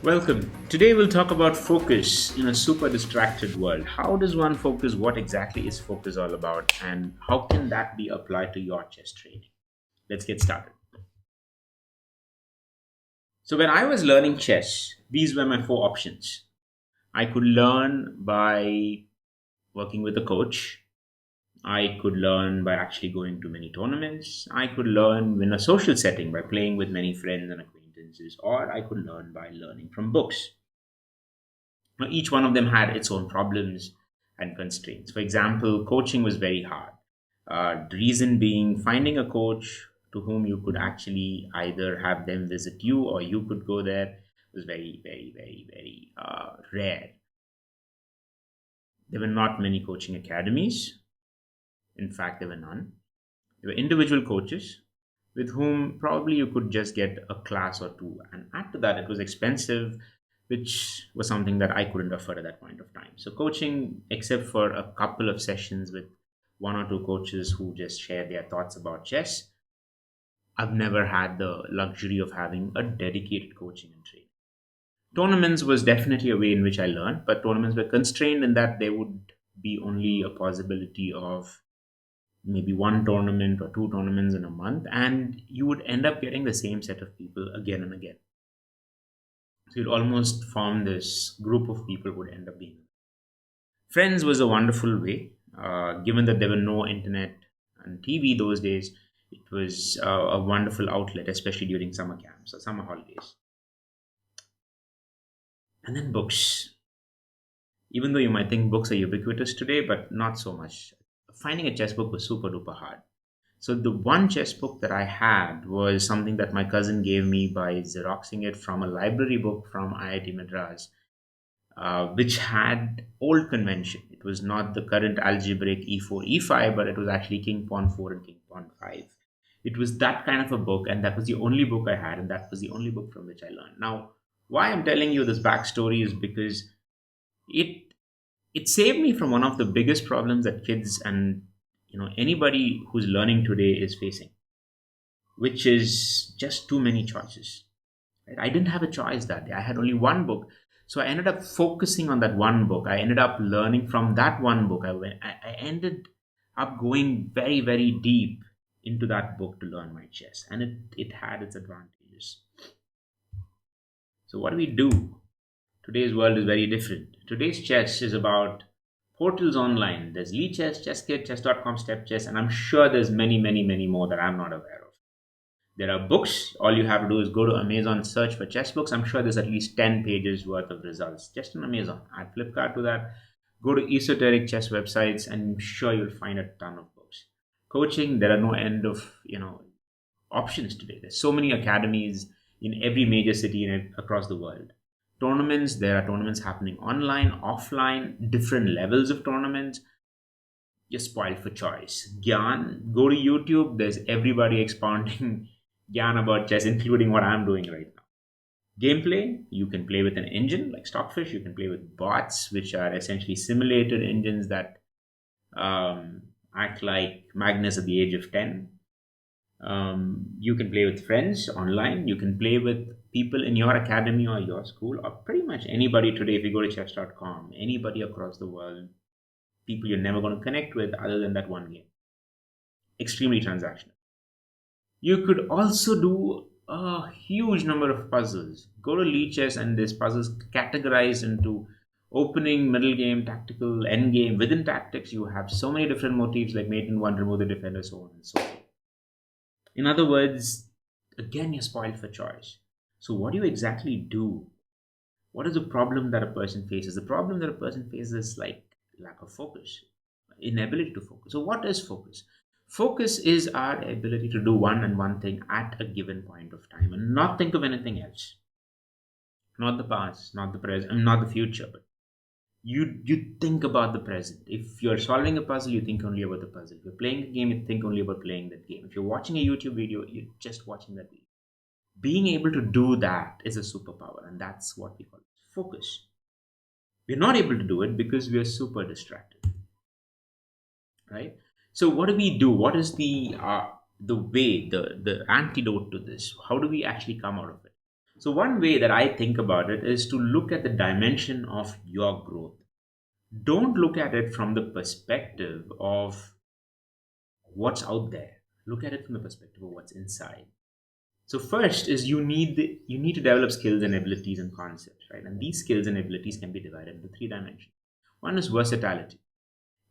Welcome. Today we'll talk about focus in a super distracted world. How does one focus? What exactly is focus all about? And how can that be applied to your chess training? Let's get started. So, when I was learning chess, these were my four options. I could learn by working with a coach. I could learn by actually going to many tournaments. I could learn in a social setting by playing with many friends and acquaintances. Or I could learn by learning from books. Now, each one of them had its own problems and constraints. For example, coaching was very hard. The reason being, finding a coach to whom you could actually either have them visit you or you could go there was very, very, very, very rare. There were not many coaching academies. In fact, there were none. There were individual coaches with whom probably you could just get a class or two. And add to that, it was expensive, which was something that I couldn't afford at that point of time. So, coaching, except for a couple of sessions with one or two coaches who just share their thoughts about chess, I've never had the luxury of having a dedicated coaching and training. Tournaments was definitely a way in which I learned, but tournaments were constrained in that there would be only a possibility of maybe one tournament or two tournaments in a month, and you would end up getting the same set of people again and again. So you'd almost form this group of people who would end up being friends. Was a wonderful way, given that there were no internet and TV those days. It was a wonderful outlet, especially during summer camps or summer holidays. And then books. Even though you might think books are ubiquitous today, but not so much. Finding a chess book was super duper hard. So the one chess book that I had was something that my cousin gave me by xeroxing it from a library book from IIT Madras, which had old convention. It was not the current algebraic e4, e5, but it was actually king pawn 4 and king pawn 5. It was that kind of a book, and that was the only book I had, and that was the only book from which I learned. Now, why I'm telling you this backstory is because it it saved me from one of the biggest problems that kids and anybody who's learning today is facing, which is just too many choices. Right? I didn't have a choice that day. I had only one book. So I ended up focusing on that one book. I ended up learning from that one book. I ended up going very, very deep into that book to learn my chess. And it had its advantages. So what do we do? Today's world is very different. Today's chess is about portals online. There's Lichess, ChessKit, Chess.com, Step Chess, and I'm sure there's many, many, many more that I'm not aware of. There are books. All you have to do is go to Amazon, search for chess books. I'm sure there's at least 10 pages worth of results just on Amazon. Add Flipkart to that. Go to esoteric chess websites, and I'm sure you'll find a ton of books. Coaching, there are no end of options today. There's so many academies in every major city across the world. Tournaments, there are tournaments happening online, offline, different levels of tournaments. You're spoiled for choice. Gyan, go to YouTube. There's everybody expounding Gyan about chess, including what I'm doing right now. Gameplay, you can play with an engine like Stockfish. You can play with bots, which are essentially simulated engines that act like Magnus at the age of 10. You can play with friends online. You can play with people in your academy or your school, or pretty much anybody today. If you go to chess.com, anybody across the world, people you're never going to connect with other than that one game. Extremely transactional. You could also do a huge number of puzzles. Go to Lichess, and there's puzzles categorized into opening, middle game, tactical, end game. Within tactics, you have so many different motifs like mate in one, remove the defender, so on and so forth. In other words, again, you're spoiled for choice. So, what do you exactly do? What is the problem that a person faces? The problem that a person faces is like lack of focus, inability to focus. So, what is focus? Focus is our ability to do one and one thing at a given point of time and not think of anything else. Not the past, not the present, not the future, but you think about the present. If you're solving a puzzle, you think only about the puzzle. If you're playing a game, you think only about playing that game. If you're watching a YouTube video, you're just watching that video. Being able to do that is a superpower, and that's what we call focus. We're not able to do it because we are super distracted, right? So what do we do? What is the way, the antidote to this? How do we actually come out of it? So one way that I think about it is to look at the dimension of your growth. Don't look at it from the perspective of what's out there. Look at it from the perspective of what's inside. So first is you need to develop skills and abilities and concepts, right? And these skills and abilities can be divided into three dimensions. One is versatility.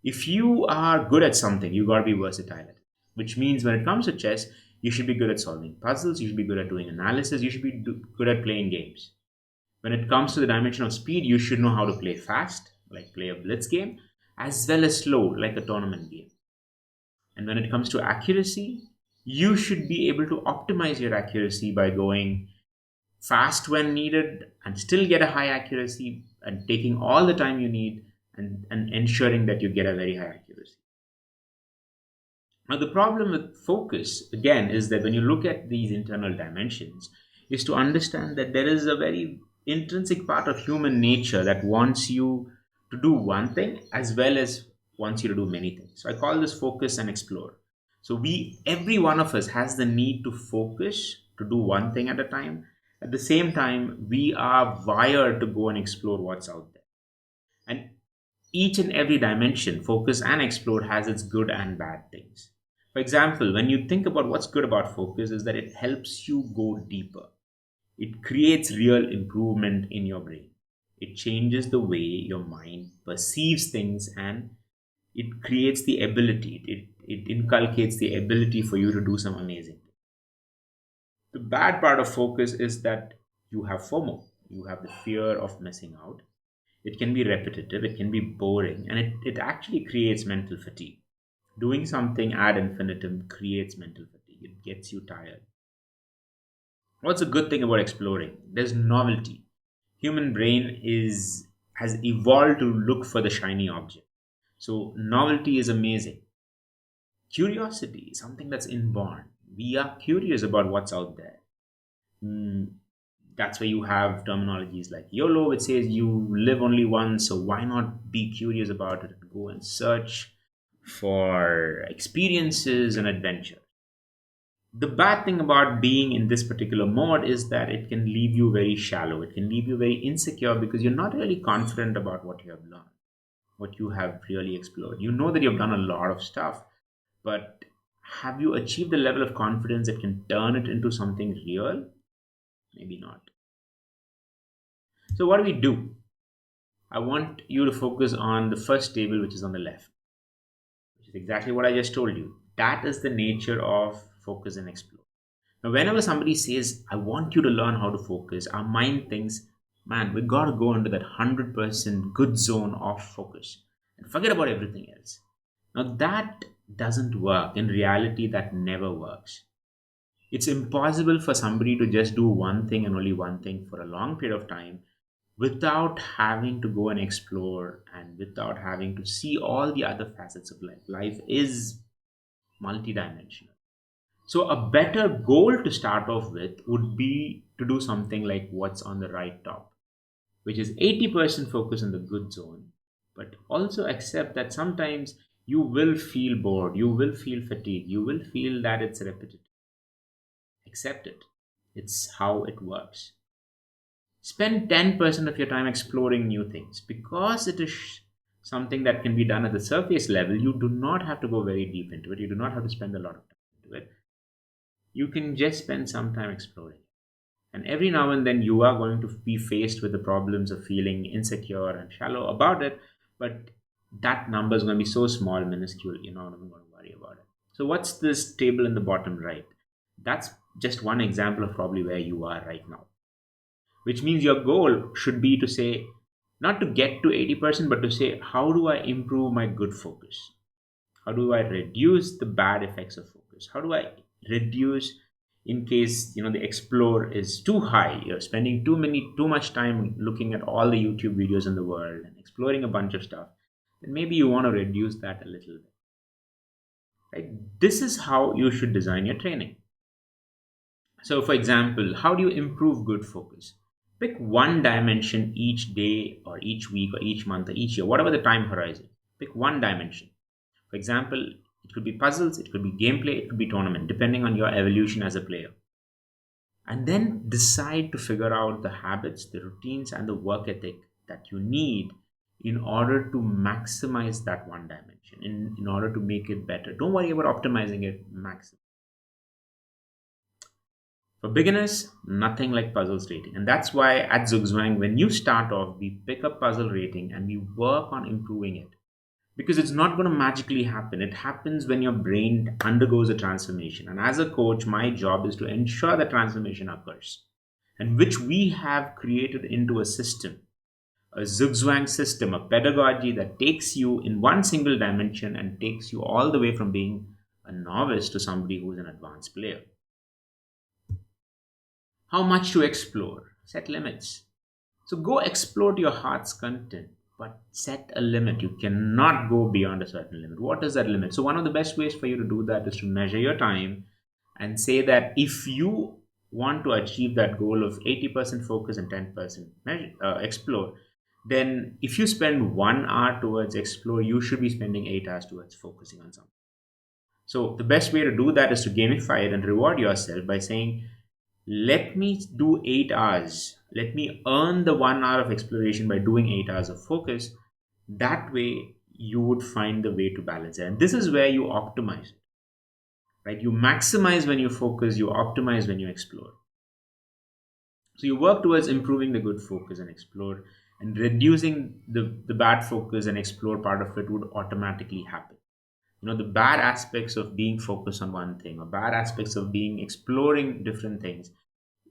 If you are good at something, you gotta be versatile at it. Which means when it comes to chess, you should be good at solving puzzles, you should be good at doing analysis, you should be good at playing games. When it comes to the dimension of speed, you should know how to play fast, like play a blitz game, as well as slow, like a tournament game. And when it comes to accuracy, you should be able to optimize your accuracy by going fast when needed and still get a high accuracy and taking all the time you need and ensuring that you get a very high accuracy. Now, the problem with focus, again, is that when you look at these internal dimensions, is to understand that there is a very intrinsic part of human nature that wants you to do one thing as well as wants you to do many things. So I call this focus and explore. So every one of us has the need to focus to do one thing at a time. At the same time, we are wired to go and explore what's out there. And each and every dimension, focus and explore, has its good and bad things. For example, when you think about what's good about focus, is that it helps you go deeper. It creates real improvement in your brain. It changes the way your mind perceives things, and it creates the ability, it inculcates the ability for you to do some amazing things. The bad part of focus is that you have FOMO, you have the fear of missing out. It can be repetitive, it can be boring, and it actually creates mental fatigue. Doing something ad infinitum creates mental fatigue, it gets you tired. What's a good thing about exploring? There's novelty. Human brain is has evolved to look for the shiny object. So novelty is amazing. Curiosity is something that's inborn. We are curious about what's out there. Mm, that's where you have terminologies like YOLO, which says you live only once, so why not be curious about it and go and search for experiences and adventure. The bad thing about being in this particular mode is that it can leave you very shallow. It can leave you very insecure because you're not really confident about what you have learned, what you have really explored. You know that you've done a lot of stuff, but have you achieved the level of confidence that can turn it into something real? Maybe not. So, what do we do? I want you to focus on the first table, which is on the left, which is exactly what I just told you. That is the nature of focus and explore. Now, whenever somebody says, I want you to learn how to focus, our mind thinks, man, we got to go into that 100% good zone of focus and forget about everything else. Now, that doesn't work. In reality, that never works. It's impossible for somebody to just do one thing and only one thing for a long period of time without having to go and explore and without having to see all the other facets of life. Life is multidimensional. So, a better goal to start off with would be to do something like what's on the right top, which is 80% focus on the good zone, but also accept that sometimes you will feel bored, you will feel fatigued, you will feel that it's repetitive. Accept it. It's how it works. Spend 10% of your time exploring new things because it is something that can be done at the surface level. You do not have to go very deep into it, you do not have to spend a lot of time into it. You can just spend some time exploring. And every now and then you are going to be faced with the problems of feeling insecure and shallow about it, but that number is going to be so small, minuscule, you're not even going to worry about it. So, what's this table in the bottom right? That's just one example of probably where you are right now, which means your goal should be to say, not to get to 80%, but to say, how do I improve my good focus? How do I reduce the bad effects of focus? How do I reduce in case the explore is too high? You're spending too much time looking at all the YouTube videos in the world and exploring a bunch of stuff. Then maybe you want to reduce that a little bit. Right? This is how you should design your training. So, for example, how do you improve good focus? Pick one dimension each day, or each week, or each month, or each year, whatever the time horizon. Pick one dimension. For example, it could be puzzles, it could be gameplay, it could be tournament, depending on your evolution as a player. and then decide to figure out the habits, the routines, and the work ethic that you need in order to maximize that one dimension, in order to make it better. Don't worry about optimizing it maximum. For beginners, nothing like puzzles rating. And that's why at Zugzwang, when you start off, we pick up puzzle rating and we work on improving it. Because it's not going to magically happen. It happens when your brain undergoes a transformation. And as a coach, my job is to ensure that transformation occurs, and which we have created into a system, a Zugzwang system, a pedagogy that takes you in one single dimension and takes you all the way from being a novice to somebody who's an advanced player. How much to explore? Set limits. So go explore to your heart's content, but set a limit. You cannot go beyond a certain limit. What is that limit? So one of the best ways for you to do that is to measure your time and say that if you want to achieve that goal of 80% focus and 10% explore, then if you spend 1 hour towards explore, you should be spending 8 hours towards focusing on something. So the best way to do that is to gamify it and reward yourself by saying, let me do 8 hours. Let me earn the 1 hour of exploration by doing 8 hours of focus. That way, you would find the way to balance it. And this is where you optimize it, right? You maximize when you focus, you optimize when you explore. So you work towards improving the good focus and explore, and reducing the bad focus and explore part of it would automatically happen. The bad aspects of being focused on one thing, or bad aspects of being exploring different things,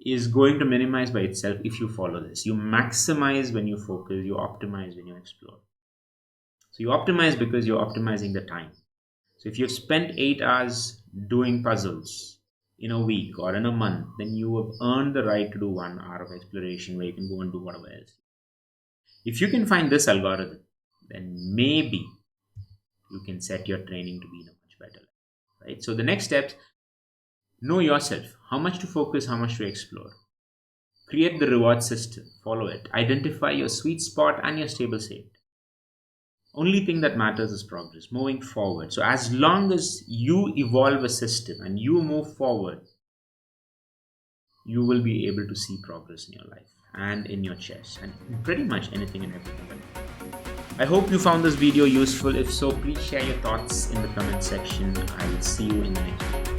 is going to minimize by itself if you follow this. You maximize when you focus, you optimize when you explore. So you optimize because you're optimizing the time. So if you've spent 8 hours doing puzzles in a week or in a month, then you have earned the right to do 1 hour of exploration where you can go and do whatever else. If you can find this algorithm, then maybe you can set your training to be in a much better life, right? So the next steps: know yourself, how much to focus, how much to explore. Create the reward system, follow it. Identify your sweet spot and your stable state. Only thing that matters is progress, moving forward. So as long as you evolve a system and you move forward, you will be able to see progress in your life and in your chess and in pretty much anything and everything. I hope you found this video useful. If so, please share your thoughts in the comment section. I will see you in the next video.